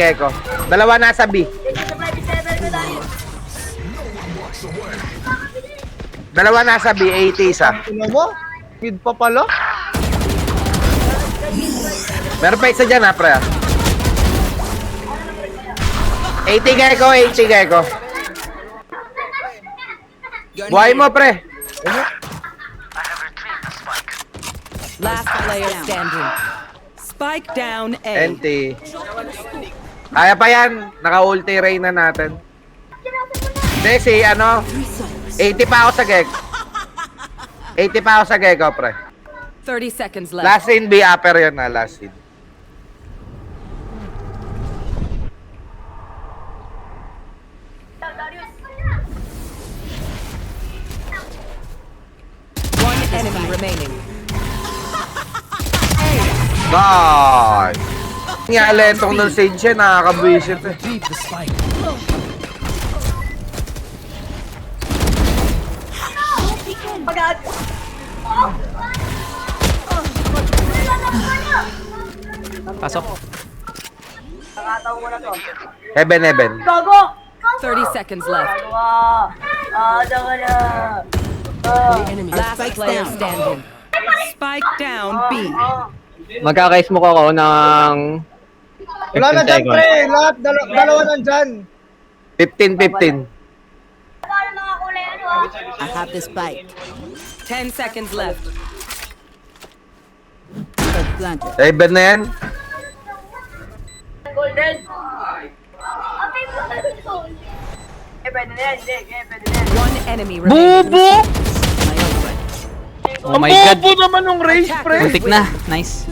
Gecko. Dalawa nasa B. Dalawa nasa B, 80 isa. Ano mo? Mid pa pala? Meron pa isa dyan ha, pre. 80 Gecko, 80 Gecko. Buhay mo, pre. Last player standing. Spike down A. NT. Kaya pa yan. Naka-ulti Reyna natin. Hindi, si ano, 80 pa ako sa Gecko. 80 pa ako sa Gecko, pre. 30 seconds left. Last in B, upper yun na, last in. One enemy remaining. Nice! Nga, letong ng Sage siya, nakakabwisit eh. Pasok. Heaven, heaven. 30 seconds left. Last player standing. Spike down B. Magkaka-smoke ako ng Wala na 15 dyan, seconds. pre. Lahat, dalawa nandyan. 15-15. I have the spike. 10 seconds left. Planted. Heaven na yan. Golden. One enemy remaining. Bubo! Oh my god. Bubo naman ng race, pre. Muntik na. Nice.